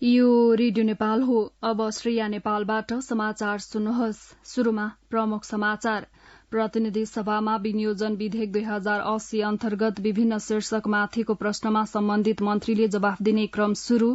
यो रेडियो नेपाल हो। अब श्रेया नेपालबाट समाचार सुन्नुहोस्। सुरुमा प्रमुख समाचार। प्रतिनिधि सभामा विनियोजन विधेयक 2080 अन्तर्गत विभिन्न शीर्षकमाथिको प्रश्नमा सम्बन्धित मन्त्रीले जवाफ दिने क्रम शुरू।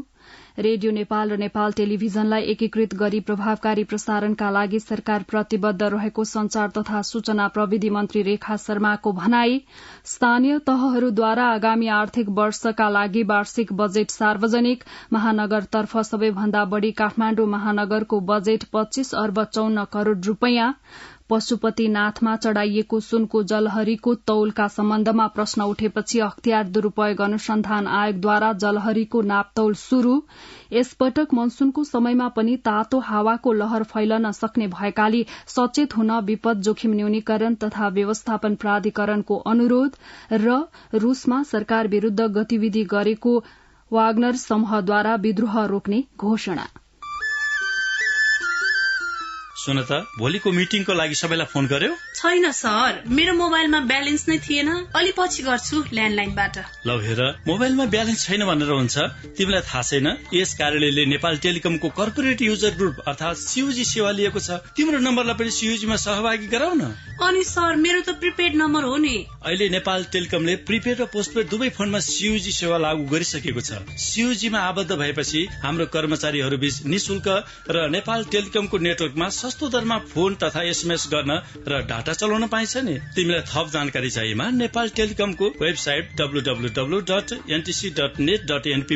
रेडियो नेपाल र नेपाल टेलिभिजनलाई एकीकृत गरी प्रभावकारी प्रसारणका लागि सरकार प्रतिबद्ध रहेको संचार तथा सूचना प्रविधि मन्त्री रेखा शर्माको भनाई। स्थानीय तहहरूद्वारा आगामी आर्थिक वर्षका लागि वार्षिक बजेट सार्वजनिक। महानगरतर्फ सबैभन्दा बढ़ी काठमाण्डु महानगरको बजेट 25 अर्ब 54 करोड़ रूपियाँ। पशुपतिनाथमा चढ़ाइएको सुनको जलहरीको तौलका सम्बन्धमा प्रश्न उठेपछि अख्तियार दुरूपयोग अनुसन्धान आयोगद्वारा जलहरीको नापतौल शुरू। यसपटक मनसूनको समयमा पनि तातो हावाको लहर फैलन सक्ने भएकाले सचेत हुन विपद जोखिम न्यूनीकरण तथा व्यवस्थापन प्राधिकरणको अनुरोध। र रूसमा सरकार विरूद्ध गतिविधि गरेको वाग्नर समूहद्वारा विद्रोह रोक्ने घोषणा। सुन त, भोलिको मिटिङको लागि सबैलाई फोन गर्यो? छैन सर, मेरो मोबाइलमा ब्यालेन्स नै थिएन। अलि पछि गर्छु ल्यान्डलाइनबाट। ल हेर, मोबाइलमा ब्यालेन्स छैन भनेर हुन्छ? तिमीलाई थाहा छैन यस कार्यालयले नेपाल टेलिकमको कर्पोरेट युजर ग्रुप अर्थात सीयूजी सेवा लिएको छ। तिम्रो नम्बरलाई पनि सीयूजीमा सहभागी गराउन। अनि सर, मेरो त प्रिपेड नम्बर हो नि। अहिले नेपाल टेलिकमले प्रिपेड र पोस्टपेड दुवै फोनमा सीयूजी सेवा लागू गरिसकेको छ। सीयूजीमा आबद्ध भएपछि हाम्रो कर्मचारीहरू बीच निशुल्क र नेपाल टेलिकमको नेटवर्कमा सस्तो दरमा फोन तथा एसएमएस गर्न र डाटा चलाउन पाइन्छ नि। तिमीलाई थप जानकारी चाहिएमा नेपाल टेलिकमको वेबसाइट www.ntc.net.np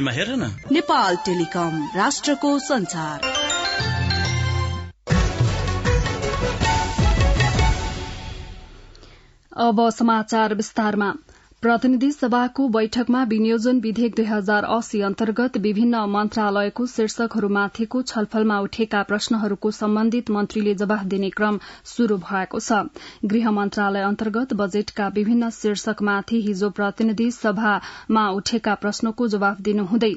मा हेर न। नेपाल टेलिकम, राष्ट्रको संचार। अब समाचार विस्तारमा। प्रतिनिधि सभाको बैठकमा विनियोजन विधेयक 2080 अन्तर्गत विभिन्न मन्त्रालयको शीर्षकहरूमाथिको छलफलमा उठेका प्रश्नहरूको सम्बन्धित मन्त्रीले जवाफ दिने क्रम शुरू भएको छ। गृह मन्त्रालय अन्तर्गत बजेटका विभिन्न शीर्षकमाथि हिजो प्रतिनिधि सभामा उठेका प्रश्नको जवाफ दिनुहुँदै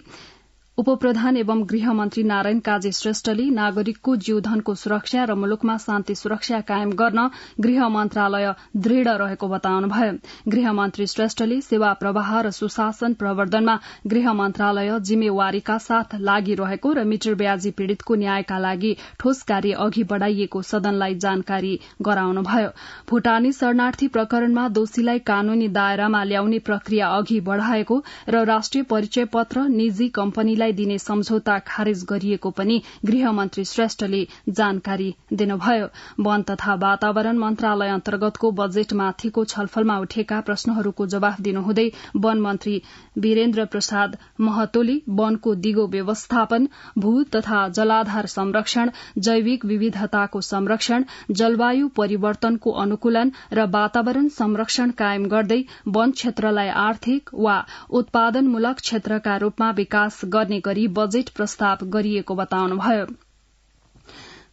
उपप्रधान एवं गृह मन्त्री नारायण काजी श्रेष्ठले नागरिकको जीवधनको सुरक्षा र मुलुकमा शान्ति सुरक्षा कायम गर्न गृह मन्त्रालय दृढ़ रहेको बताउनुभयो। गृह मन्त्री श्रेष्ठले सेवा प्रवाह र सुशासन प्रवर्धनमा गृह मन्त्रालय जिम्मेवारीका साथ लागिरहेको र मिटर ब्याजी पीड़ितको न्यायका लागि ठोस कार्य अघि बढ़ाइएको सदनलाई जानकारी गराउनुभयो। भूटानी शरणार्थी प्रकरणमा दोषीलाई कानूनी दायरामा ल्याउने प्रक्रिया अघि बढ़ाएको र राष्ट्रिय परिचय पत्र निजी कम्पनीलाई दिने सम्झौता खारेज गरिएको पनि गृह मन्त्री श्रेष्ठले जानकारी दिनुभयो। वन तथा वातावरण मन्त्रालय अन्तर्गतको बजेटमाथिको छलफलमा उठेका प्रश्नहरूको जवाफ दिनुहुँदै वन मन्त्री वीरेन्द्र प्रसाद महतोले वनको दिगो व्यवस्थापन, भू तथा जलाधार संरक्षण, जैविक विविधताको संरक्षण, जलवायु परिवर्तनको अनुकूलन र वातावरण संरक्षण कायम गर्दै वन क्षेत्रलाई आर्थिक वा उत्पादनमूलक क्षेत्रका रूपमा विकास गर्ने गरी बजेट प्रस्ताव गरिएको बताउनुभयो।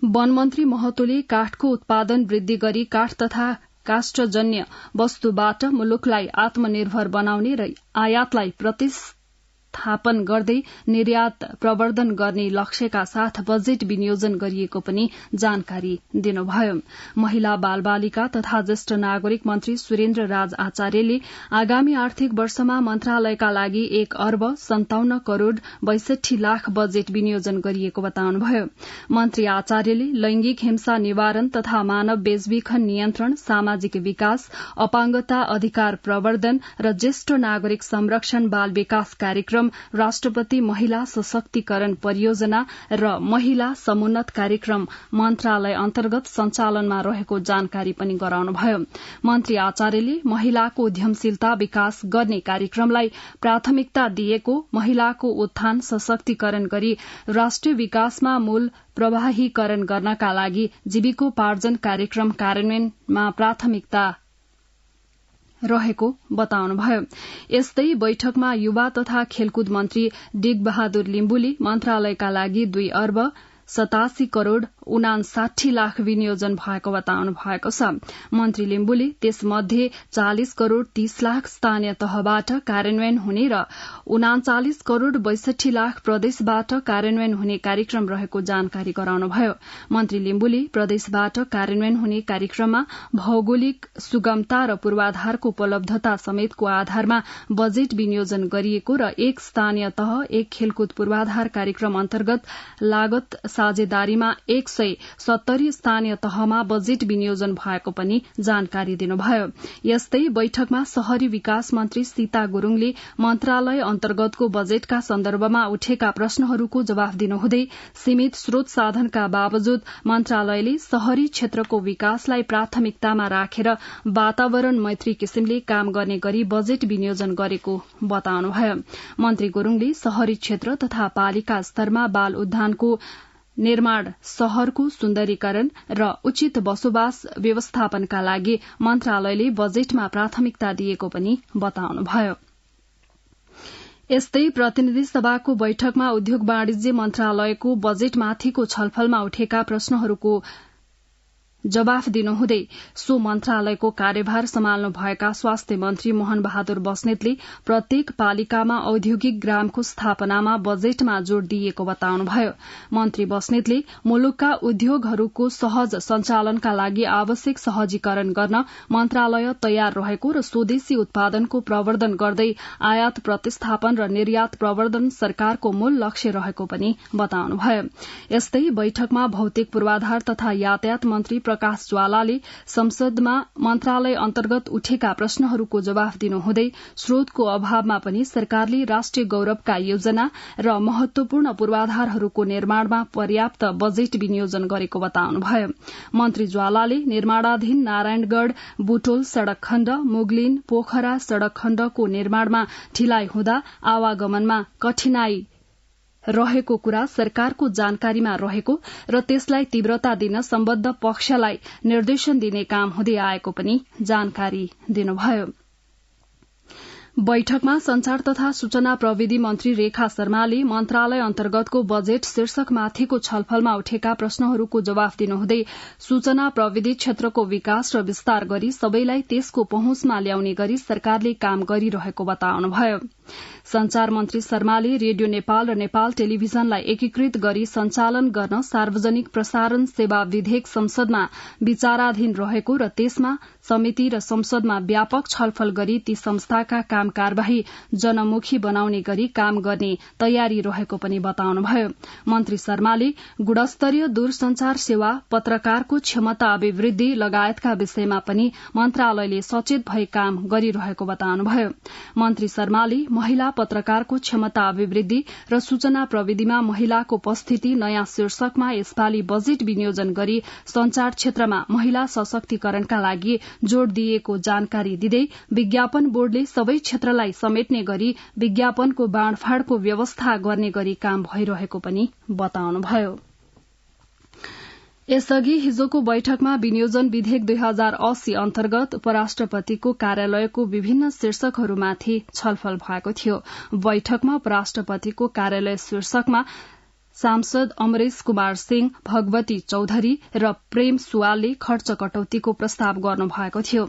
वन मन्त्री महतोले काठको उत्पादन वृद्धि गरी काठ तथा काष्ठजन्य वस्तुबाट मुलुकलाई आत्मनिर्भर बनाउने र आयातलाई प्रतिस्थापन गर्दै निर्यात प्रवर्धन गर्ने लक्ष्यका साथ बजेट विनियोजन गरिएको पनि जानकारी दिनुभयो। महिला बाल बालिका तथा ज्येष्ठ नागरिक मन्त्री सुरेन्द्र राज आचार्यले आगामी आर्थिक वर्षमा मन्त्रालयका लागि 1 अर्ब 57 करोड़ 62 लाख बजेट विनियोजन गरिएको बताउनुभयो। मन्त्री आचार्यले लैंगिक हिंसा निवारण तथा मानव बेचबिखन नियन्त्रण, सामाजिक विकास, अपाङ्गता अधिकार प्रवर्धन र ज्येष्ठ नागरिक संरक्षण बाल विकास कार्यक्रम, राष्ट्रपति महिला सशक्तिकरण परियोजना र महिला समुन्नत कार्यक्रम मन्त्रालय अन्तर्गत सञ्चालनमा रहेको जानकारी पनि गराउनुभयो। मन्त्री आचार्यले महिलाको उद्यमशीलता विकास गर्ने कार्यक्रमलाई प्राथमिकता दिएको, महिलाको उत्थान सशक्तिकरण गरी राष्ट्रिय विकासमा मूल प्रवाहीकरण गर्नका लागि जीविकोपार्जन कार्यक्रम कार्यान्वयनमा प्राथमिकता रहेको बताउनुभयो। यस्तै बैठकमा युवा तथा खेलकुद मन्त्री डिग बहादुर लिम्बुले मन्त्रालयका लागि 2 अर्ब 87 करोड़ 59 लाख विनियोजन भएको बताउनु भएको छ। मन्त्री लिम्बुले त्यसमध्ये 40 करोड़ 30 लाख स्थानीय तहबाट कार्यान्वयन हुने र 39 करोड़ 62 लाख प्रदेशबाट कार्यान्वयन हुने कार्यक्रम रहेको जानकारी गराउनुभयो। मन्त्री लिम्बुले प्रदेशबाट कार्यान्वयन हुने कार्यक्रममा भौगोलिक सुगमता र पूर्वाधारको उपलब्धता समेतको आधारमा बजेट विनियोजन गरिएको र एक स्थानीय तह एक खेलकुद पूर्वाधार कार्यक्रम अन्तर्गत लागत साझेदारीमा 170 स्थानीय तहमा बजेट विनियोजन भएको पनि जानकारी दिनुभयो। यस्तै बैठकमा शहरी विकास मन्त्री सीता गुरूङले मन्त्रालय अन्तर्गतको बजेटका सन्दर्भमा उठेका प्रश्नहरूको जवाफ दिनुहुँदै सीमित स्रोत साधनका बावजुद मन्त्रालयले शहरी क्षेत्रको विकासलाई प्राथमिकतामा राखेर वातावरण मैत्री किसिमले काम गर्ने गरी बजेट विनियोजन गरेको बताउनुभयो। मन्त्री गुरूङले शहरी क्षेत्र तथा पालिका स्तरमा बाल उद्यानको निर्माण, शहरको सुन्दरीकरण र उचित बसोबास व्यवस्थापनका लागि मन्त्रालयले बजेटमा प्राथमिकता दिएको पनि बताउनुभयो। यस्तै प्रतिनिधि सभाको बैठकमा उद्योग वाणिज्य मन्त्रालयको बजेटमाथिको छलफलमा उठेका प्रश्नहरूको जवाफ दिनुहुँदै सो मन्त्रालयको कार्यभार सम्हाल्नु भएका स्वास्थ्य मन्त्री मोहन बहादुर बस्नेतले प्रत्येक पालिकामा औद्योगिक ग्रामको स्थापनामा बजेटमा जोड़ दिइएको बताउनुभयो। मन्त्री बस्नेतले मुलुकका उद्योगहरूको सहज सञ्चालनका लागि आवश्यक सहजीकरण गर्न मन्त्रालय तयार रहेको र स्वदेशी उत्पादनको प्रवर्धन गर्दै आयात प्रतिस्थापन र निर्यात प्रवर्धन सरकारको मूल लक्ष्य रहेको पनि बताउनुभयो। यस्तै बैठकमा भौतिक पूर्वाधार तथा यातायात मन्त्री प्रकाश ज्वालाले संसदमा मन्त्रालय अन्तर्गत उठेका प्रश्नहरूको जवाफ दिनुहुँदै स्रोतको अभावमा पनि सरकारले राष्ट्रिय गौरवका योजना र महत्वपूर्ण पूर्वाधारहरूको निर्माणमा पर्याप्त बजेट विनियोजन गरेको बताउनुभयो। मन्त्री ज्वालाले निर्माणाधीन नारायणगढ़ बुटोल सड़क खण्ड, मुगलिन पोखरा सड़क खण्डको निर्माणमा ढिलाइ हुँदा आवागमनमा कठिनाई रहेको कुरा सरकारको जानकारीमा रहेको र त्यसलाई तीव्रता दिन सम्बद्ध पक्षलाई निर्देशन दिने काम हुँदै आएको पनि जानकारी दिनुभयो। बैठकमा संचार तथा सूचना प्रविधि मन्त्री रेखा शर्माले मन्त्रालय अन्तर्गतको बजेट शीर्षकमाथिको छलफलमा उठेका प्रश्नहरूको जवाफ दिनुहुँदै सूचना प्रविधि क्षेत्रको विकास र विस्तार गरी सबैलाई त्यसको पहुँचमा ल्याउने गरी सरकारले काम गरिरहेको बताउनुभयो। संचार मन्त्री शर्माले रेडियो नेपाल र नेपाल टेलिभिजनलाई एकीकृत गरी सञ्चालन गर्न सार्वजनिक प्रसारण सेवा विधेयक संसदमा विचाराधीन रहेको र त्यसमा समिति र संसदमा व्यापक छलफल गरी ती संस्थाका काम कार्यवाही जनमुखी बनाउने गरी काम गर्ने तयारी रहेको पनि बताउनुभयो। मन्त्री शर्माले गुणस्तरीय दूरसंचार सेवा, पत्रकारको क्षमता अभिवृद्धि लगायतका विषयमा पनि मन्त्रालयले सचेत भई काम गरिरहेको बताउनुभयो। मन्त्री शर्माले महिला पत्रकारको क्षमता अभिवृद्धि र सूचना प्रविधिमा महिलाको उपस्थिति नयाँ शीर्षकमा यसपालि बजेट विनियोजन गरी संचार क्षेत्रमा महिला सशक्तिकरणका लागि जोड़ दिइएको जानकारी दिँदै विज्ञापन बोर्डले सबै क्षेत्रलाई समेट्ने गरी विज्ञापनको बाँडफाँडको व्यवस्था गर्ने गरी काम भइरहेको पनि बताउनुभयो। यसअघि हिजोको बैठकमा विनियोजन विधेयक 2080 अन्तर्गत उपराष्ट्रपतिको कार्यालयको विभिन्न शीर्षकहरूमाथि छलफल भएको थियो। बैठकमा उपराष्ट्रपतिको कार्यालय शीर्षकमा सांसद अमरेश कुमार सिंह, भगवती चौधरी र प्रेम सुवालले खर्च कटौतीको प्रस्ताव गर्नु भएको थियो।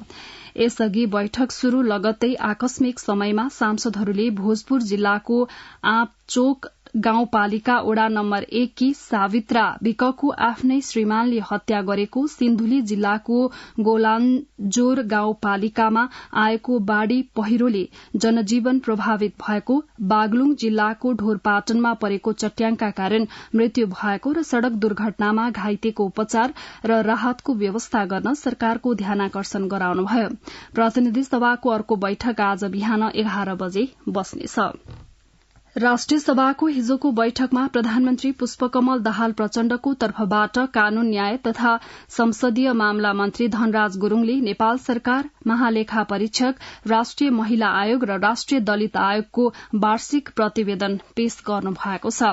यसअघि बैठक शुरू लगत्तै आकस्मिक समयमा सांसदहरूले भोजपुर जिल्लाको आँपचोक गाउँपालिका वडा नम्बर 1 की सावित्रा विकको आफ्नै श्रीमानले हत्या गरेको, सिन्धुली जिल्लाको गोलान्जोर गाउँपालिकामा आएको बाढ़ी पहिरोले जनजीवन प्रभावित भएको, बागलुङ जिल्लाको ढोरपाटनमा परेको चट्याङका कारण मृत्यु भएको र सड़क दुर्घटनामा घाइतेको उपचार र राहतको व्यवस्था गर्न सरकारको ध्यानाकर्षण गराउनुभयो। प्रतिनिधि सभाको अर्को बैठक आज बिहान 11 बजे बस्नेछ। राष्ट्रिय सभाको हिजोको बैठकमा प्रधानमन्त्री पुष्पकमल दाहाल प्रचण्डको तर्फबाट कानून न्याय तथा संसदीय मामला मन्त्री धनराज गुरूङले नेपाल सरकार महालेखा परीक्षक, राष्ट्रिय महिला आयोग र राष्ट्रिय दलित आयोगको वार्षिक प्रतिवेदन पेश गर्नु भएको छ।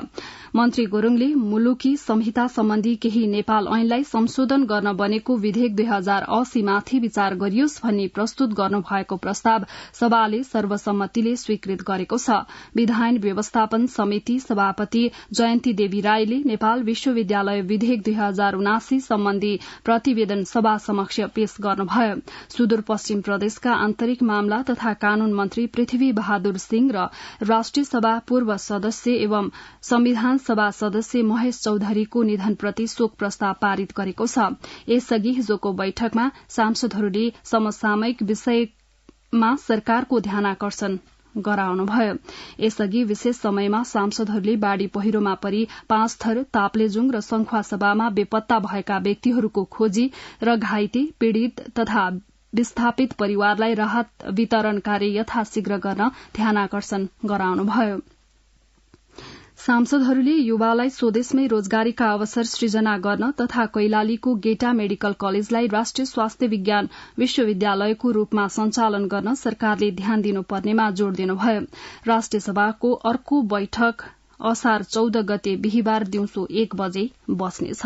मन्त्री गुरूङले मुलुकी संहिता सम्बन्धी केही नेपाल ऐनलाई संशोधन गर्न बनेको विधेयक 2080 माथि विचार गरियोस् भनी प्रस्तुत गर्नु भएको प्रस्ताव सभाले सर्वसम्मतिले स्वीकृत गरेको छ। विधायन व्यवस्थापन समिति सभापति जयन्ती देवी राईले नेपाल विश्वविद्यालय विधेयक 2079 सम्बन्धी प्रतिवेदन सभा समक्ष पेश गर्नुभयो। सुदूरपश्चिम प्रदेशका आन्तरिक मामला तथा कानून मन्त्री पृथ्वी बहादुर सिंह र राष्ट्रिय सभा पूर्व सदस्य एवं संविधान सभा सदस्य महेश चौधरीको निधनप्रति शोक प्रस्ताव पारित गरेको छ। यसअघि हिजोको बैठकमा सांसदहरूले समसामयिक विषयमा सरकारको ध्यानाकर्षण गराउनुभयो। यसअघि विशेष समयमा सांसदहरूले बाढ़ी पहिरोमा परि पाँचथर, ताप्लेजुङ र संखुवासभामा बेपत्ता भएका व्यक्तिहरूको खोजी र घाइते, पीड़ित तथा विस्थापित परिवारलाई राहत वितरण कार्य यथाशीघ्र गर्न ध्यानाकर्षण गराउनुभयो। सांसदहरूले युवालाई स्वदेशमै रोजगारीका अवसर सृजना गर्न तथा कैलालीको गेटा मेडिकल कलेजलाई राष्ट्रिय स्वास्थ्य विज्ञान विश्वविद्यालयको रूपमा सञ्चालन गर्न सरकारले ध्यान दिनुपर्नेमा जोड़ दिनुभयो। राष्ट्रिय सभाको अर्को बैठक असार 14 गते बिहिबार दिउँसो 1 बजे बस्नेछ।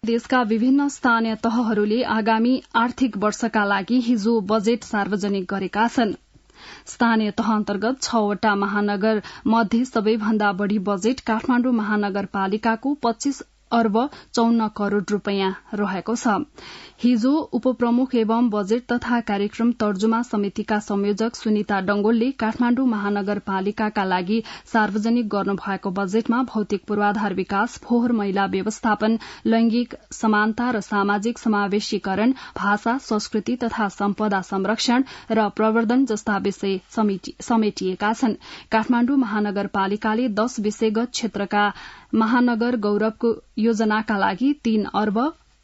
देशका विभिन्न स्थानीय तहहरूले आगामी आर्थिक वर्षका लागि हिजो बजेट सार्वजनिक गरेका छन्। स्थानीय तह अन्तर्गत 6 वटा महानगर मध्ये सबैभन्दा बढ़ी बजेट काठमाण्डु महानगरपालिकाको 25 अर्ब 54 करोड़ रूपियाँ रहेको छ। हिजो उपप्रमुख एवं बजेट तथा कार्यक्रम तर्जुमा समितिका संयोजक सुनिता डंगोलले काठमाण्डु महानगरपालिकाका लागि सार्वजनिक गर्नुभएको बजेटमा भौतिक पूर्वाधार विकास, फोहोर मैला व्यवस्थापन, लैंगिक समानता र सामाजिक समावेशीकरण, भाषा, संस्कृति तथा सम्पदा संरक्षण र प्रवर्धन जस्ता विषय समेटिएका छन्। काठमाण्डु महानगरपालिकाले 10 विषयगत क्षेत्रका महानगर गौरवको योजनाका लागि 3 अर्ब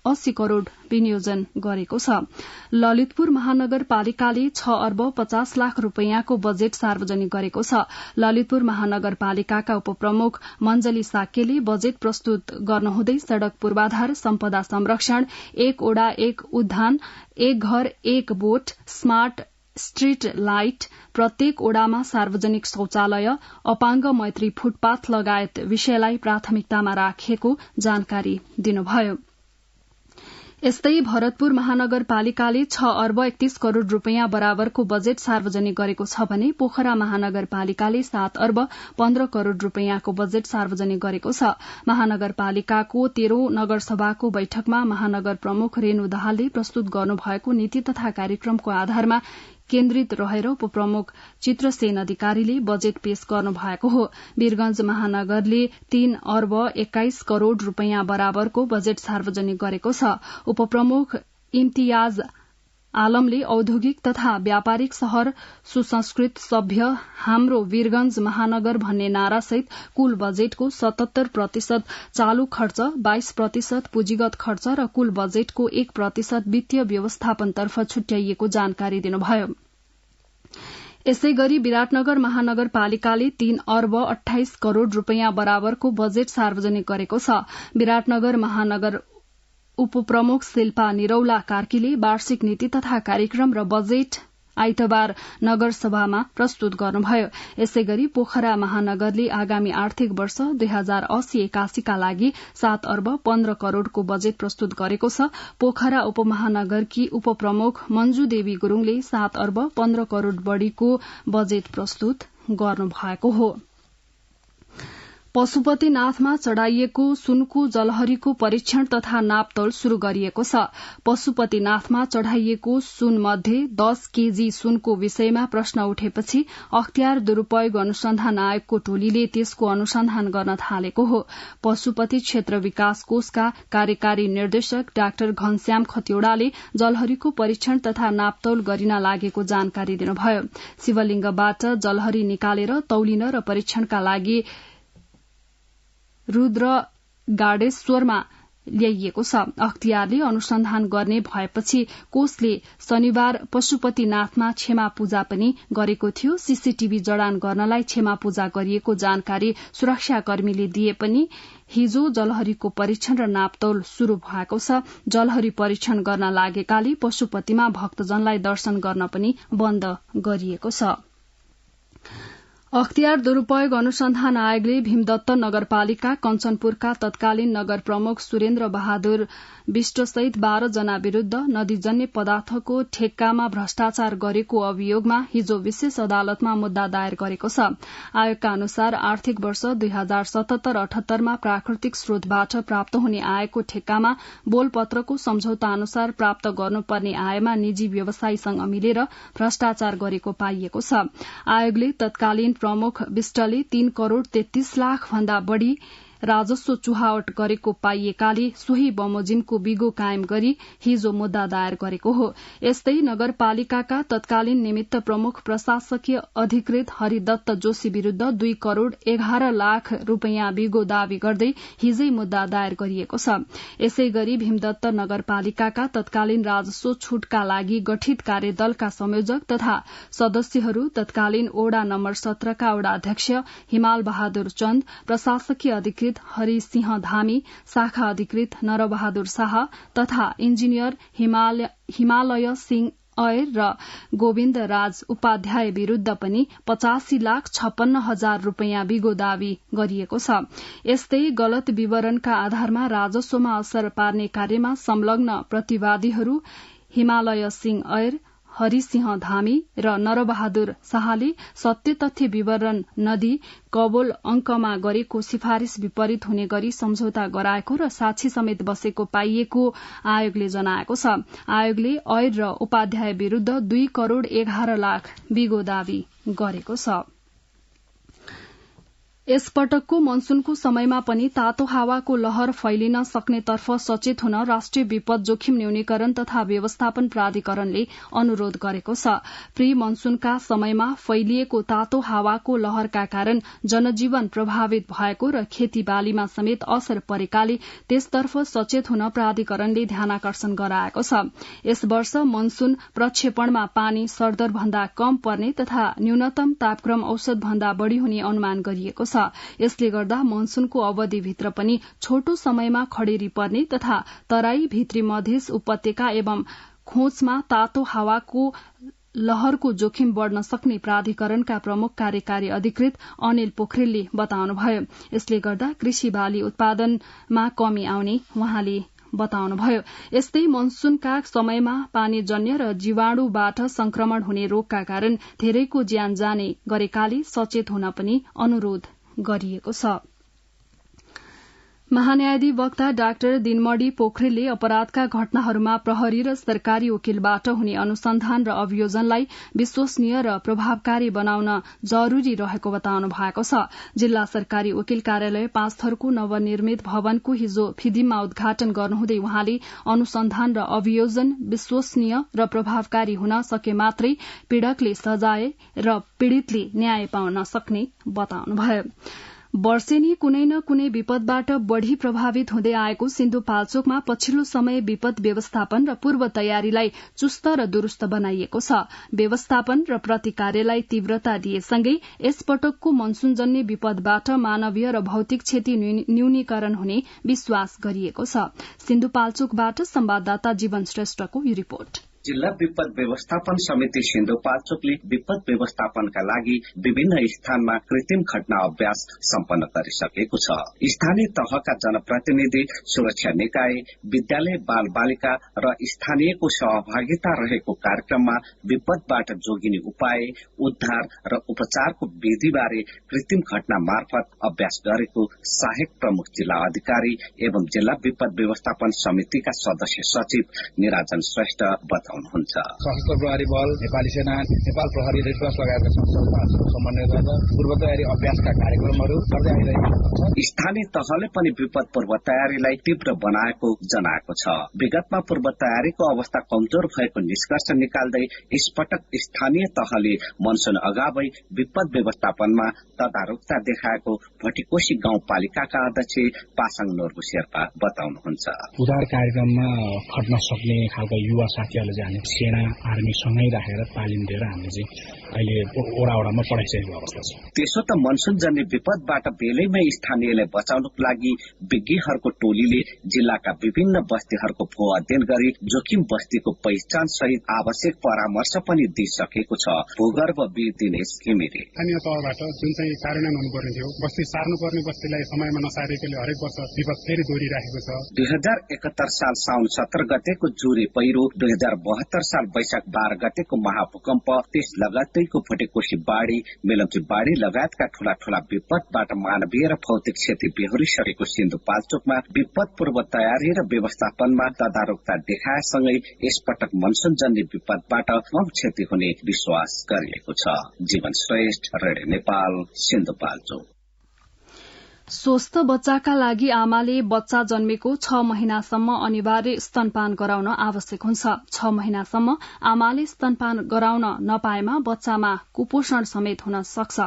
80 करोड़ विनियोजन गरेको छ। ललितपुर महानगरपालिकाले 6 अर्ब 50 लाख रूपियाँको बजेट सार्वजनिक गरेको छ। ललितपुर महानगरपालिकाका उपप्रमुख मञ्जली साक्यले बजेट प्रस्तुत गर्नुहुँदै सड़क पूर्वाधार, सम्पदा संरक्षण, 1 ओडा 1 उद्यान, 1 घर 1 बोट, स्मार्ट स्ट्रीट लाइट, प्रत्येक ओडामा सार्वजनिक शौचालय, अपाङ्ग मैत्री फुटपाथ लगायत विषयलाई प्राथमिकतामा राखिएको जानकारी दिनुभयो। यस्तै भरतपुर महानगरपालिकाले 6 अर्ब 31 करोड़ रूपियाँ बराबरको बजेट सार्वजनिक गरेको छ भने पोखरा महानगरपालिकाले 7 अर्ब 15 करोड़ रूपियाँको बजेट सार्वजनिक गरेको छ। महानगरपालिकाको 13औं नगरसभाको बैठकमा महानगर प्रमुख रेणु दाहालले प्रस्तुत गर्नुभएको नीति तथा कार्यक्रमको आधारमा केन्द्रित रहेर उपप्रमुख चित्रसेन अधिकारीले बजेट पेश गर्नु भएको हो। वीरगंज महानगरले 3 अर्ब 21 करोड़ रूपियाँ बराबरको बजेट सार्वजनिक गरेको छ। उपप्रमुख इम्तियाज आलमले औद्योगिक तथा व्यापारिक शहर, सुसंस्कृत, सभ्य हाम्रो वीरगंज महानगर भन्ने नारासहित कुल बजेटको 77% चालू खर्च, 22% पुँजीगत खर्च र कुल बजेटको 1% वित्तीय व्यवस्थापनतर्फ छुट्याइएको जानकारी दिनुभयो। यसै गरी विराटनगर महानगरपालिकाले 3 अर्ब 28 करोड़ रूपियाँ बराबरको बजेट सार्वजनिक गरेको छ। विराटनगर महानगर उपप्रमुख शिल्पा निरौला कार्कीले वार्षिक नीति तथा कार्यक्रम र बजेट आइतबार नगरसभामा प्रस्तुत गर्नुभयो। यसै गरी पोखरा महानगरले आगामी आर्थिक वर्ष 2080-81 का लागि 7 अर्ब 15 करोड़को बजेट प्रस्तुत गरेको छ। पोखरा उपमहानगरकी उपप्रमुख मञ्जु देवी गुरूङले 7 अर्ब 15 करोड़ बढ़ीको बजेट प्रस्तुत गर्नुभएको हो। पशुपतिनाथमा चढ़ाइएको सुनको जलहरीको परीक्षण तथा नापतोल शुरू गरिएको छ। पशुपतिनाथमा चढ़ाइएको सुन मध्ये 10 केजी सुनको विषयमा प्रश्न उठेपछि अख्तियार दुरूपयोग अनुसन्धान आयोगको टोलीले त्यसको अनुसन्धान गर्न थालेको हो। पशुपति क्षेत्र विकास कोषका कार्यकारी निर्देशक डाक्टर घनश्याम खतिवड़ाले जलहरीको परीक्षण तथा नापतोल गरिन लागेको जानकारी दिनुभयो। शिवलिंगबाट जलहरी निकालेर तौलिन र परीक्षणका लागि रुद्र गाडेश्वरमा ल्याइएको छ। अख्तियारले अनुसन्धान गर्ने भएपछि कोषले शनिबार पशुपतिनाथमा क्षमा पूजा पनि गरेको थियो। सीसीटीभी जडान गर्नलाई क्षमा पूजा गरिएको जानकारी सुरक्षाकर्मीले दिए पनि हिजो जलहरीको परीक्षण र नापतौल शुरू भएको छ। जलहरी परीक्षण गर्न लागेकाले पशुपतिमा भक्तजनलाई दर्शन गर्न पनि बन्द गरिएको छ। अख्तियार दुरूपयोग अनुसन्धान आयोगले भीमदत्त नगरपालिका कञ्चनपुरका तत्कालीन नगर प्रमुख सुरेन्द्र बहादुर विष्टसहित 12 जना विरूद्ध नदीजन्य पदार्थको ठेक्कामा भ्रष्टाचार गरेको अभियोगमा हिजो विशेष अदालतमा मुद्दा दायर गरेको छ। आयोगका अनुसार आर्थिक वर्ष 2077-78 मा प्राकृतिक स्रोतबाट प्राप्त हुने आयको ठेक्कामा बोलपत्रको सम्झौता अनुसार प्राप्त गर्नुपर्ने आयमा निजी व्यवसायीसँग मिलेर भ्रष्टाचार गरेको पाइएको छ। आयोगले तत्कालीन प्रमुख विष्टले 3 करोड़ 33 लाख भन्दा बढ़ी राजस्व चुहावट गरेको पाइएकाले सोही बमोजिमको बिगो कायम गरी हिजो मुद्दा दायर गरेको हो। यस्तै नगरपालिकाका तत्कालीन निमित्त प्रमुख प्रशासकीय अधिकृत हरिदत्त जोशी विरूद्ध 2 करोड़ 11 लाख रूपियाँ बिगो दावी गर्दै हिजै मुद्दा दायर गरिएको छ। यसै गरी भीमदत्त नगरपालिकाका तत्कालीन राजस्व छूटका लागि गठित कार्यदलका संयोजक तथा सदस्यहरू तत्कालीन ओडा नम्बर 17 का ओडाध्यक्ष हिमाल बहादुर चन्द, प्रशासकीय अधिकृत हरिसिंह धामी, शाखा अधिकृत नरबहादुर शाह तथा इन्जिनियर हिमालय सिंह ऐर र गोविन्द राज उपाध्याय विरूद्ध पनि 85,56,000 रूपियाँ बिगो दावी गरिएको छ। यस्तै गलत विवरणका आधारमा राजस्वमा असर पार्ने कार्यमा संलग्न प्रतिवादीहरू हिमालय सिंह ऐर, हरिसिंह धामी र नरबहादुर शाहले सत्य तथ्य विवरण नदी कबोल अंकमा गरेको सिफारिश विपरीत हुने गरी सम्झौता गराएको र साक्षी समेत बसेको पाइएको आयोगले जनाएको छ। आयोगले ऐर र उपाध्याय विरूद्ध 2 करोड़ 11 लाख बिगो दावी गरेको छ। यसपटकको मनसूनको समयमा पनि तातो हावाको लहर फैलिन सक्नेतर्फ सचेत हुन राष्ट्रिय विपद जोखिम न्यूनीकरण तथा व्यवस्थापन प्राधिकरणले अनुरोध गरेको छ। प्री मनसूनका समयमा फैलिएको तातो हावाको लहरका कारण जनजीवन प्रभावित भएको र खेतीबालीमा समेत असर परेकाले त्यसतर्फ सचेत हुन प्राधिकरणले ध्यानाकर्षण गराएको छ। यस वर्ष मनसून प्रक्षेपणमा पानी सरदर भन्दा कम पर्ने तथा न्यूनतम तापक्रम औसत भन्दा बढ़ी हुने अनुमान गरिएको छ। यसले गर्दा मनसूनको अवधिभित्र पनि छोटो समयमा खडेरी पर्ने तथा तराई, भित्री मधेस, उपत्यका एवं खोजमा तातो हावाको लहरको जोखिम बढ़न सक्ने प्राधिकरणका प्रमुख कार्यकारी अधिकृत अनिल पोखरेलले बताउनुभयो। यसले गर्दा कृषि बाली उत्पादनमा कमी आउने उहाँले बताउनुभयो। यस्तै मनसूनका समयमा पानीजन्य र जीवाणुबाट संक्रमण हुने रोगका कारण धेरैको ज्यान जाने गरेकाले सचेत हुन पनि अनुरोध गरिएको छ। महान्यायाधिवक्ता डाक्टर दिनमणि पोखरेलले अपराधका घटनाहरूमा प्रहरी र सरकारी वकिलबाट हुने अनुसन्धान र अभियोजनलाई विश्वसनीय र प्रभावकारी बनाउन जरूरी रहेको बताउनु भएको छ। जिल्ला सरकारी वकिल कार्यालय 5 थरको नवनिर्मित भवनको हिजो फिदिममा उद्घाटन गर्नुहुँदै उहाँले अनुसन्धान र अभियोजन विश्वसनीय र प्रभावकारी हुन सके मात्रै पीड़कले सजाय र पीड़ितले न्याय पाउन सक्ने बताउनुभयो। वर्षेनी कुनै न कुनै विपदबाट बढ़ी प्रभावित हुँदै आएको सिन्धुपाल्चोकमा पछिल्लो समय विपद व्यवस्थापन र पूर्व तयारीलाई चुस्त र दुरूस्त बनाइएको छ। व्यवस्थापन र प्रतिकार्यलाई तीव्रता दिएसँगै यसपटकको मनसूनजन्य विपदबाट मानवीय र भौतिक क्षति न्यूनीकरण हुने विश्वास गरिएको छ। सिन्धुपाल्चोकबाट संवाददाता जीवन श्रेष्ठको यो रिपोर्ट। जिल्ला विपद व्यवस्थापन समिति सिन्धुपाल्चोकले विपद व्यवस्थापनका लागि विभिन्न स्थानमा कृत्रिम घटना अभ्यास सम्पन्न गरिसकेको छ। स्थानीय तहका जनप्रतिनिधि, सुरक्षा निकाय, विद्यालय, बाल बालिका र स्थानीयको सहभागिता रहेको कार्यक्रममा विपदबाट जोगिने उपाय, उद्धार र उपचारको विधिबारे कृत्रिम घटना मार्फत अभ्यास गरेको सहायक प्रमुख जिल्ला अधिकारी एवं जिल्ला विपद व्यवस्थापन समितिका सदस्य सचिव निराजन श्रेष्ठ बताउनुहुन्छ। सशस्त्र प्रहरी बल, नेपाली सेना, नेपाल प्रहरी, रेड क्रस लगायतका संस्थाहरूको समन्वय गरेर पूर्व तयारी अभ्यासका कार्यक्रमहरू गर्दै आइरहेको छ। स्थानीय तहले पनि विपद पूर्व तयारीलाई तीव्र बनाएको जनाएको छ। विगतमा पूर्व तयारीको अवस्था कमजोर भएको निष्कर्ष निकाल्दै यसपटक स्थानीय तहले मनसुन अगावै विपद व्यवस्थापनमा तदारुकता देखाएको भटिकोशी गाउँपालिकाका अध्यक्ष पासाङ नोर्बु शेर्पा बताउनुहुन्छ। उद्धार कार्यक्रममा खट्न सक्ने खालका युवा साथीहरूले चाहिँ हामी सेना आर्मी सँगै राखेर तालिम दिएर हामीले चाहिँ अहिले ओडामा पढाइसकेको अवस्था छ। त्यसो त मनसुन जन्य विपदबाट बेलैमै स्थानीयलाई बचाउनको लागि विज्ञहरूको टोलीले जिल्लाका विभिन्न बस्तीहरूको भू अध्ययन गरी जोखिम बस्तीको पहिचान सहित आवश्यक परामर्श पनि दिइसकेको छ। भूगर्भविद दिनेश घिमिरे स्थानीय तहबाट जुन चाहिँ कार्यान्वयन हुनुपर्ने थियो, बस्ती सार्नुपर्ने बस्तीलाई समयमा नसारेकोले हरेक वर्ष विपद फेरि दोहोरिरहेको छ। 2071 साल साउन 17 गतेको जुरे पहिरो, 2072 साल वैशाख 12 गतेको महाभूकम्प, त्यस लगत्तैको भटिकोशी बाढ़ी, मेलम्ची बाढ़ी लगायतका ठूला ठूला विपदबाट मानवीय र भौतिक क्षति बेहोरिसकेको सिन्धुपाल्चोकमा विपद पूर्व तयारी र व्यवस्थापनमा तदारुकता देखाएसँगै यसपटक मनसुन जन्य विपदबाट कम क्षति हुने विश्वास गरिएको छ। जीवन श्रेष्ठ, रेडियो नेपाल, सिन्धुपाल्चोक। स्वस्थ बच्चाका लागि आमाले बच्चा जन्मेको 6 महिनासम्म अनिवार्य स्तनपान गराउन आवश्यक हुन्छ। 6 महिनासम्म आमाले स्तनपान गराउन नपाएमा बच्चामा कुपोषण समेत हुन सक्छ।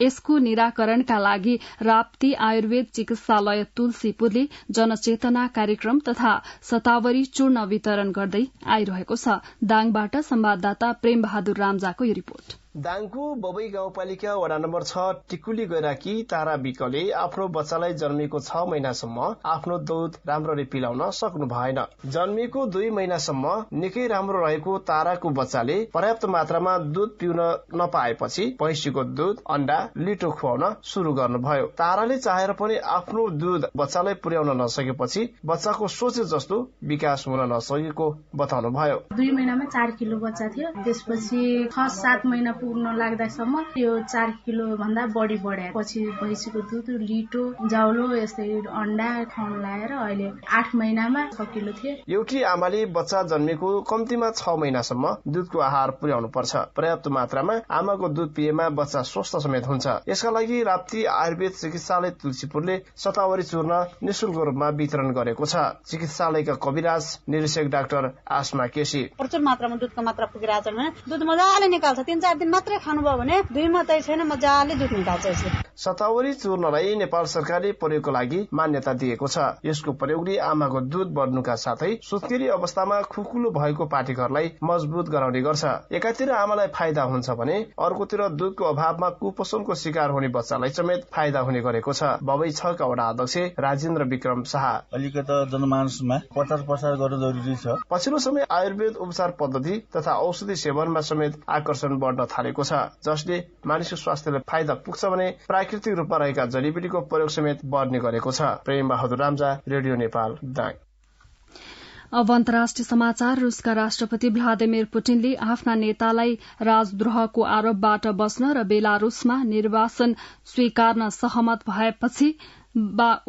यसको निराकरणका लागि राप्ती आयुर्वेद चिकित्सालय तुलसीपुरले जनचेतना कार्यक्रम तथा शतावरी चूर्ण वितरण गर्दै आइरहेको छ। दाङबाट संवाददाता प्रेम बहादुर रामजाको यो रिपोर्ट। दाङको बबई गाउँपालिका वडा नम्बर 6 टिकुली गैराकी तारा विकले आफ्नो बच्चालाई जन्मिएको 6 महिनासम्म आफ्नो दूध राम्ररी पिलाउन सक्नु भएन। जन्मिएको 2 महिनासम्म निकै राम्रो रहेको ताराको बच्चाले पर्याप्त मात्रामा दूध पिउन नपाएपछि भैँसीको दूध, अण्डा, लिटो खुवाउन शुरू गर्नुभयो। ताराले चाहेर पनि आफ्नो दूध बच्चालाई पुर्याउन नसकेपछि बच्चाको सोचे जस्तो विकास हुन नसकेको बताउनुभयो। 2 महिनामा 4 किलो बच्चा थियो, त्यसपछि 6-7 महिना पुग्न लाग्दासम्म यो 4 किलो भन्दा बढी बढ्यो। पछि भैँसीको दुध, लिटो, जाउलो यस्तै अण्डा खुवाउन लगाएर अहिले 8 महिनामा 6 किलो थियो। एउटी आमाले बच्चा जन्मेको कम्तीमा 6 महिनासम्म दूधको आहार पुर्याउनु पर्छ। पर्याप्त मात्रामा आमाको दूध पिएमा बच्चा स्वस्थ समेत हुन्छ। यसका लागि राप्ती आयुर्वेद चिकित्सालय तुलसीपुरले शतावरी चूर्ण निशुल्क रूपमा वितरण गरेको छ। चिकित्सालयका कविराज निरीक्षक डाक्टर आसमा केसी प्रचुर मात्रामा दूधको मात्रा पुगिरहेछ भने दूध मजाले निकाल्छ। 3-4 दिन मात्रै खानुभयो भने 2 मात्रै छैन, मजाले दूध निकाल्छ यसले। शतावरी चूर्णलाई नेपाल सरकारले प्रयोगको लागि मान्यता दिएको छ। यसको प्रयोगले आमाको दूध बढ्नुका साथै सुत्केरी अवस्थामा खुकुलो भएको पाठीघरलाई मजबुत गराउने गर्छ। एकातिर आमालाई फाइदा हुन्छ भने अर्कोतिर दूधको अभावमा कुपोषणको शिकार हुने बच्चालाई समेत फाइदा हुने गरेको छ। बबई 6 का वडा अध्यक्ष राजेन्द्र विक्रम शाह अलिकता जनमानसमा प्रचार प्रसार गर्न जरुरी छ। पछिल्लो समय आयुर्वेद उपचार पद्धति तथा औषधि सेवनमा समेत आकर्षण बढ्न थालेको छ, जसले मानिसको स्वास्थ्यलाई फाइदा पुग्छ भने प्राकृतिक रूपमा रहेका जडीबुटीको प्रयोग समेत बढ्ने गरेको छ। प्रेम बहादुर रामजा, रेडियो नेपाल, दाङ। अब अन्तर्राष्ट्रिय समाचार। रुसका राष्ट्रपति भ्लादिमिर पुटिनले आफ्ना नेतालाई राजद्रोहको आरोपबाट बच्न र बेलारूसमा निर्वासन स्वीकार्न सहमत भएपछि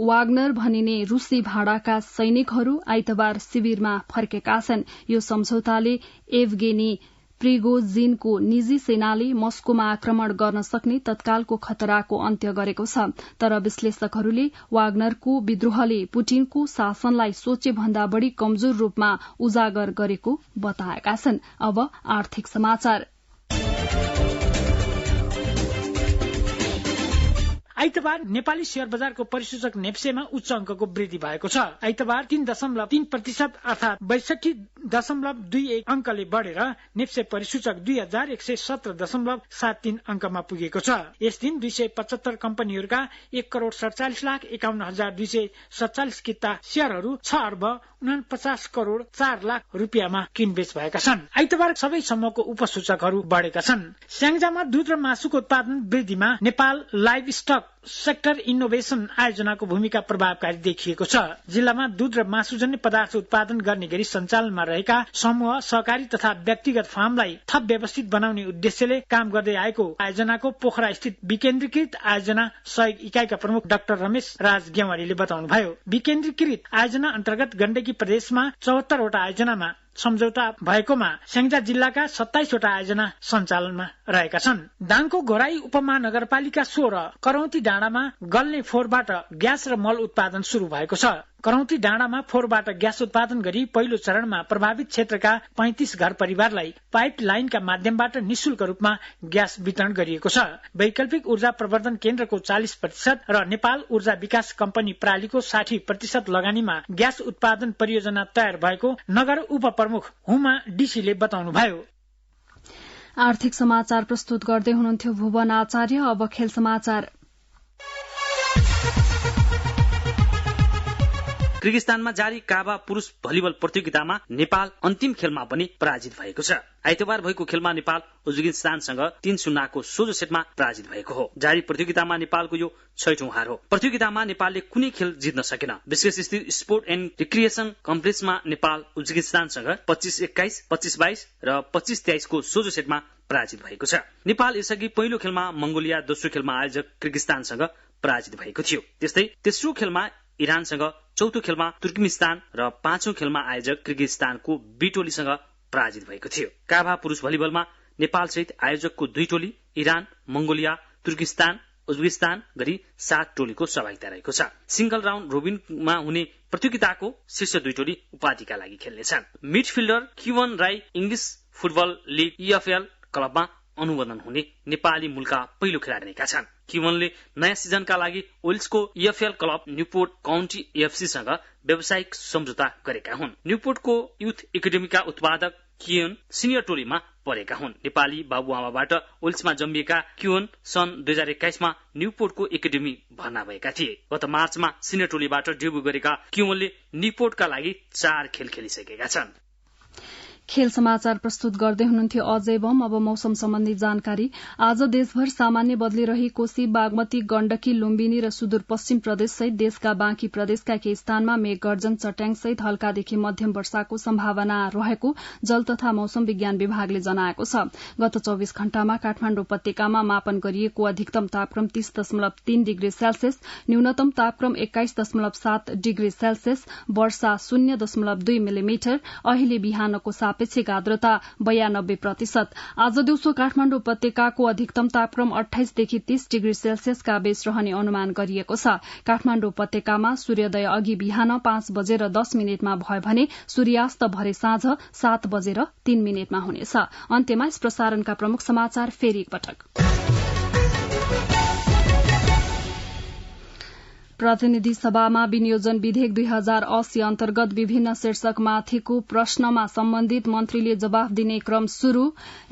वाग्नर भनिने रूसी भाडाका सैनिकहरू आइतबार शिविरमा फर्केका छन्। यो सम्झौताले एभगेनी प्रिगोजिनको निजी सेनाले मस्कोमा आक्रमण गर्न सक्ने तत्कालको खतराको अन्त्य गरेको छ। तर विश्लेषकहरूले वाग्नरको विद्रोहले पुटिनको शासनलाई सोचे भन्दा बढ़ी कमजोर रूपमा उजागर गरेको बताएका छन्। अब आर्थिक समाचार। आइतबार नेपाली शेयर बजारको परिसूचक नेप्सेमा उच्च अंकको वृद्धि भएको छ। आइतबार 3.3% अर्थात 62.21 अंकले बढ़ेर नेप्से परिसूचक 2117.73 अंकमा पुगेको छ। यस दिन 275 कम्पनीहरूका 1,47,51,247 किता शेयरहरू 6 अर्ब 49 करोड़ 4 लाख रुपियाँमा किनबेच भएका छन्। आइतबार सबै समूहको उपसूचकहरू बढ़ेका छन्। स्याङ्जामा दूध र मासुको उत्पादन वृद्धिमा Nepal livestock sector innovation आयोजनाको भूमिका प्रभावकारी देखिएको छ। जिल्लामा दूध र मासुजन्य पदार्थ उत्पादन गर्ने गरी सञ्चालनमा रहेका समूह, सहकारी तथा व्यक्तिगत फार्मलाई थप व्यवस्थित बनाउने उद्देश्यले काम गर्दै आएको आयोजनाको पोखरा स्थित विकेन्द्रीकृत आयोजना सहयोग इकाइका प्रमुख डाक्टर रमेश राज गेवालीले बताउनुभयो। विकेन्द्रीकृत आयोजना अन्तर्गत गण्डकी प्रदेशमा 74 वटा आयोजनामा सम्झौता भएकोमा स्याङ्जा जिल्लाका 27 वटा आयोजना सञ्चालनमा रहेका छन्। दाङको घोराई उपमहानगरपालिका 16 करौती डाँडामा गल्ने फोहोरबाट ग्यास र मल उत्पादन शुरू भएको छ। करौती डाँडामा फोहोरबाट ग्यास उत्पादन गरी पहिलो चरणमा प्रभावित क्षेत्रका 35 घर परिवारलाई पाइप लाइनका माध्यमबाट निशुल्क रूपमा ग्यास वितरण गरिएको छ। वैकल्पिक ऊर्जा प्रवर्धन केन्द्रको 40% र नेपाल ऊर्जा विकास कम्पनी प्रालीको 60% लगानीमा ग्यास उत्पादन परियोजना तयार भएको नगर उपप्रमुख हुमा डीसीले बताउनुभयो। आर्थिक समाचार प्रस्तुत गर्दै हुनुहुन्थ्यो भुवन आचार्य। अब खेल समाचार। किर्गिस्तानमा जारी काबा पुरुष भलिबल प्रतियोगितामा नेपाल अन्तिम खेलमा पनि पराजित भएको छ। आइतबार भएको खेलमा नेपाल उज्बेकिस्तानसँग 3-0 को सोझो सेटमा पराजित भएको हो। जारी प्रतियोगितामा नेपालको यो 6औं हार हो। प्रतियोगितामा नेपालले कुनै खेल जित्न सकेन। विशेष स्थित स्पोर्ट एन्ड रिक्रिएसन कम्प्लेक्समा नेपाल उज्बेकिस्तानसँग 25-21, 25-22 र 25-23 को सोझो सेटमा पराजित भएको छ। नेपाल यसअघि पहिलो खेलमा मंगोलिया, दोस्रो खेलमा आयोजक किर्गिस्तानसँग पराजित भएको थियो। त्यस्तै तेस्रो खेलमा इरानसँग, चौथो खेलमा तुर्कमेनिस्तान र 5औं खेलमा आयोजक किर्गिस्तानको 2 टोलीसँग पराजित भएको थियो। काभा पुरुष भलिबलमा नेपाल सहित आयोजकको 2 टोली, इरान, मंगोलिया, तुर्किस्तान, उज्बेकिस्तान गरी 7 टोलीको सहभागिता रहेको छ। सिंगल राउन्ड रोबिनमा हुने प्रतियोगिताको शीर्ष 2 टोली उपाधिका लागि खेल्नेछन्। मिडफिल्डर क्युवन Rai English football league EFL क्लबमा अनुमोदन हुने नेपाली मूलका पहिलो खेलाडी रहेका छन्। क्युवनले नयाँ सिजनका लागि वेल्सको EFL क्लब न्युपोर्ट काउन्टी AFC सँग व्यावसायिक सम्झौता गरेका हुन्। न्युपोर्टको युथ एकाडेमीका उत्पादक क्युवन सिनियर टोलीमा परेका हुन्। नेपाली बाबुआमाबाट वेल्समा जन्मिएका क्युवन सन् 2021 मा न्युपोर्टको एकाडेमी भर्ना भएका थिए। गत मार्चमा सिनियर टोलीबाट डेब्यू गरेका क्युवनले न्युपोर्टका लागि 4 खेल खेलिसकेका छन्। खेल समाचार प्रस्तुत गर्दै हुनुहुन्थ्यो अजय बम। अब मौसम सम्बन्धी जानकारी। आज देशभर सामान्य बदली रही कोशी, बागमती, गण्डकी, लुम्बिनी र सुदूरपश्चिम प्रदेश सहित देशका बाँकी प्रदेशका केही स्थानमा मेघगर्जन, चट्याङ सहित हल्कादेखि मध्यम वर्षाको सम्भावना रहेको जल तथा मौसम विज्ञान विभागले जनाएको छ। गत 24 घण्टामा काठमाडौँ उपत्यकामा मापन गरिएको अधिकतम तापक्रम 30.3 डिग्री सेल्सियस, न्यूनतम तापक्रम 21.7 डिग्री सेल्सियस, वर्षा 0.2 मिलिमिटर, अहिले बिहानको सापेक्षिक आर्द्रता 92%। आज दिउँसो काठमाडौँ उपत्यकाको अधिकतम तापक्रम 28 देखि 30 डिग्री सेल्सियसका बीच रहने अनुमान गरिएको छ। काठमाडौँ उपत्यकामा सूर्योदय अघि बिहान 5:10 भयो भने सूर्यास्त भरे साँझ 7:03 हुनेछ। अन्त्यमा यस प्रसारणका प्रमुख समाचार फेरि एकपटक। प्रतिनिधि सभामा विनियोजन विधेयक 2080 अन्तर्गत विभिन्न शीर्षकमाथिको प्रश्नमा सम्बन्धित मन्त्रीले जवाफ दिने क्रम शुरू।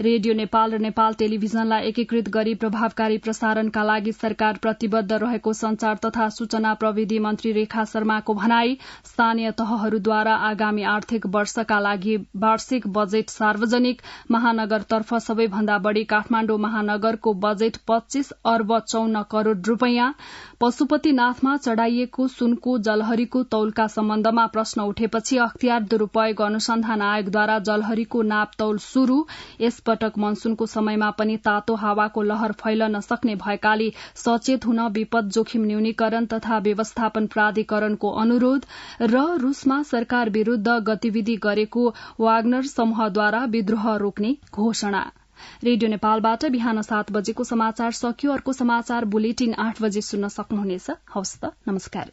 रेडियो नेपाल र नेपाल टेलिभिजनलाई एकीकृत गरी प्रभावकारी प्रसारणका लागि सरकार प्रतिबद्ध रहेको संचार तथा सूचना प्रविधि मन्त्री रेखा शर्माको भनाई। स्थानीय तहहरूद्वारा आगामी आर्थिक वर्षका लागि वार्षिक बजेट सार्वजनिक। महानगरतर्फ सबैभन्दा बढ़ी काठमाडौँ महानगरको बजेट 25 अर्ब 54 करोड़ रूपियाँ। पशुपतिनाथमा चढ़ाइएको सुनको जलहरीको तौलका सम्बन्धमा प्रश्न उठेपछि अख्तियार दुरूपयोग अनुसन्धान आयोगद्वारा जलहरीको नाप तौल शुरू। यसपटक मनसूनको समयमा पनि तातो हावाको लहर फैलन सक्ने भएकाले सचेत हुन विपद जोखिम न्यूनीकरण तथा व्यवस्थापन प्राधिकरणको अनुरोध। र रूसमा सरकार विरूद्ध गतिविधि गरेको वाग्नर समूहद्वारा विद्रोह रोक्ने घोषणा। रेडियो नेपालबाट बिहान 7 बजेको समाचार सकियो। अर्को समाचार बुलेटिन 8 बजे सुन्न सक्नुहुनेछ। हवस् त, नमस्कार।